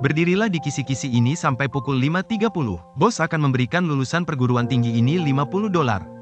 Berdirilah di kisi-kisi ini sampai pukul 5.30. Bos akan memberikan lulusan perguruan tinggi ini $50.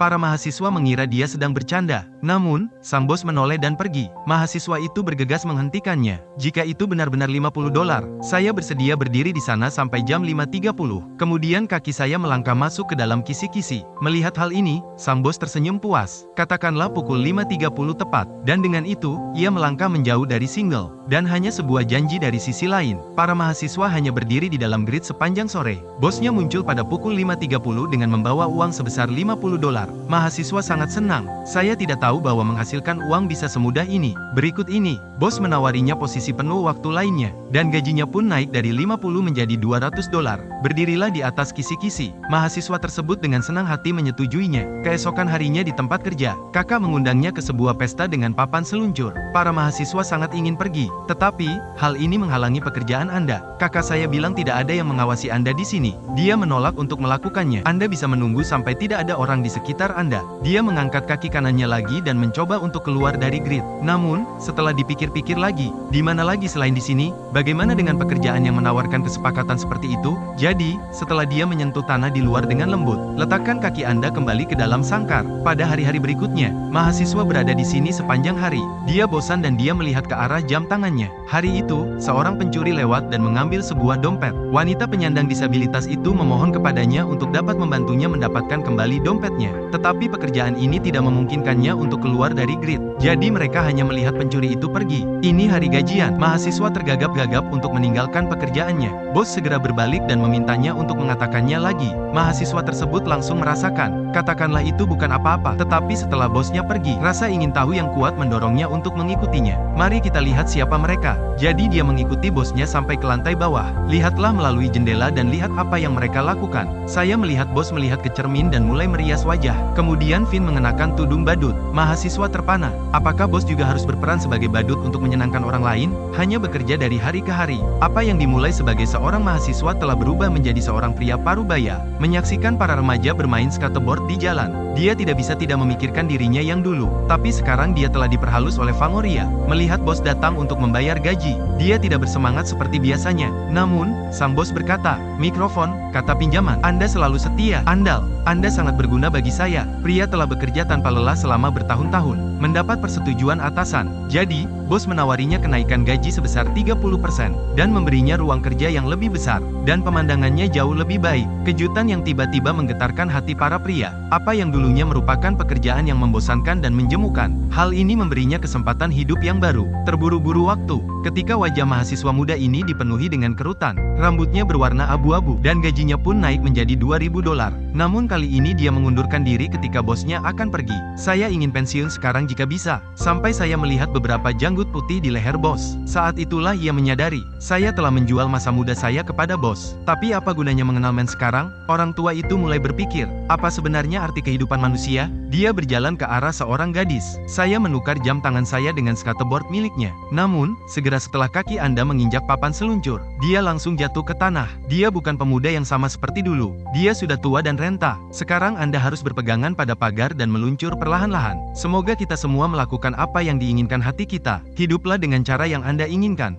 Para mahasiswa mengira dia sedang bercanda. Namun, sang bos menoleh dan pergi. Mahasiswa itu bergegas menghentikannya. Jika itu benar-benar $50, saya bersedia berdiri di sana sampai jam 5.30. Kemudian kaki saya melangkah masuk ke dalam kisi-kisi. Melihat hal ini, sang bos tersenyum puas. Katakanlah pukul 5.30 tepat. Dan dengan itu, ia melangkah menjauh dari single. Dan hanya sebuah janji dari sisi lain. Para mahasiswa hanya berdiri di dalam grid sepanjang sore. Bosnya muncul pada pukul 5.30 dengan membawa uang sebesar $50. Mahasiswa sangat senang. Saya tidak tahu bahwa menghasilkan uang bisa semudah ini. Berikut ini, bos menawarinya posisi penuh waktu lainnya. Dan gajinya pun naik dari $50 menjadi $200. Berdirilah di atas kisi-kisi. Mahasiswa tersebut dengan senang hati menyetujuinya. Keesokan harinya di tempat kerja, kakak mengundangnya ke sebuah pesta dengan papan seluncur. Para mahasiswa sangat ingin pergi. Tetapi, hal ini menghalangi pekerjaan Anda. Kakak saya bilang tidak ada yang mengawasi Anda di sini. Dia menolak untuk melakukannya. Anda bisa menunggu sampai tidak ada orang di sekitar Anda. Dia mengangkat kaki kanannya lagi dan mencoba untuk keluar dari grid. Namun, setelah dipikir-pikir lagi, di mana lagi selain di sini? Bagaimana dengan pekerjaan yang menawarkan kesepakatan seperti itu? Jadi, setelah dia menyentuh tanah di luar dengan lembut, letakkan kaki Anda kembali ke dalam sangkar. Pada hari-hari berikutnya, mahasiswa berada di sini sepanjang hari. Dia bosan dan dia melihat ke arah jam tangannya. Hari itu, seorang pencuri lewat dan mengambil sebuah dompet. Wanita penyandang disabilitas itu memohon kepadanya untuk dapat membantunya mendapatkan kembali dompetnya. Tetapi pekerjaan ini tidak memungkinkannya untuk keluar dari grid. Jadi mereka hanya melihat pencuri itu pergi. Ini hari gajian. Mahasiswa tergagap-gagap untuk meninggalkan pekerjaannya. Bos segera berbalik dan memintanya untuk mengatakannya lagi. Mahasiswa tersebut langsung merasakan, katakanlah itu bukan apa-apa. Tetapi setelah bosnya pergi, rasa ingin tahu yang kuat mendorongnya untuk mengikutinya. Mari kita lihat siapa mereka. Jadi dia mengikuti bosnya sampai ke lantai bawah. Lihatlah melalui jendela dan lihat apa yang mereka lakukan. Saya melihat bos melihat ke cermin dan mulai merias wajah. Kemudian Vin mengenakan tudung badut. Mahasiswa terpana. Apakah bos juga harus berperan sebagai badut untuk menyenangkan orang lain? Hanya bekerja dari hari ke hari. Apa yang dimulai sebagai seorang mahasiswa telah berubah menjadi seorang pria parubaya. Menyaksikan para remaja bermain skateboard di jalan. Dia tidak bisa tidak memikirkan dirinya yang dulu. Tapi sekarang dia telah diperhalus oleh Fangoria. Melihat bos datang untuk membayar gaji, dia tidak bersemangat seperti biasanya. Namun, sang bos berkata, "Mikrofon, kata pinjaman. Anda selalu setia, andal. Anda sangat berguna bagi saya." Pria telah bekerja tanpa lelah selama bertahun-tahun. Mendapat persetujuan atasan. Jadi, bos menawarinya kenaikan gaji sebesar 30% dan memberinya ruang kerja yang lebih besar dan pemandangannya jauh lebih baik. Kejutan yang tiba-tiba menggetarkan hati para pria. Apa yang dulunya merupakan pekerjaan yang membosankan dan menjemukan, hal ini memberinya kesempatan hidup yang baru. Terburu-buru waktu, ketika wajah mahasiswa muda ini dipenuhi dengan kerutan, rambutnya berwarna abu-abu dan gajinya pun naik menjadi $2.000. Namun kali ini dia mengundurkan diri ketika bosnya akan pergi. "Saya ingin pensiun sekarang jika bisa." Sampai saya melihat beberapa janggut putih di leher bos. Saat itulah ia menyadari, saya telah menjual masa muda saya kepada bos. Tapi apa gunanya mengenal men sekarang? Orang tua itu mulai berpikir, apa sebenarnya arti kehidupan manusia? Dia berjalan ke arah seorang gadis. Saya menukar jam tangan saya dengan skateboard miliknya. Namun, segera setelah kaki Anda menginjak papan seluncur, dia langsung jatuh ke tanah. Dia bukan pemuda yang sama seperti dulu. Dia sudah tua dan renta. Sekarang Anda harus berpegangan pada pagar dan meluncur perlahan-lahan. Semoga kita semua melakukan apa yang diinginkan hati kita. Hiduplah dengan cara yang Anda inginkan.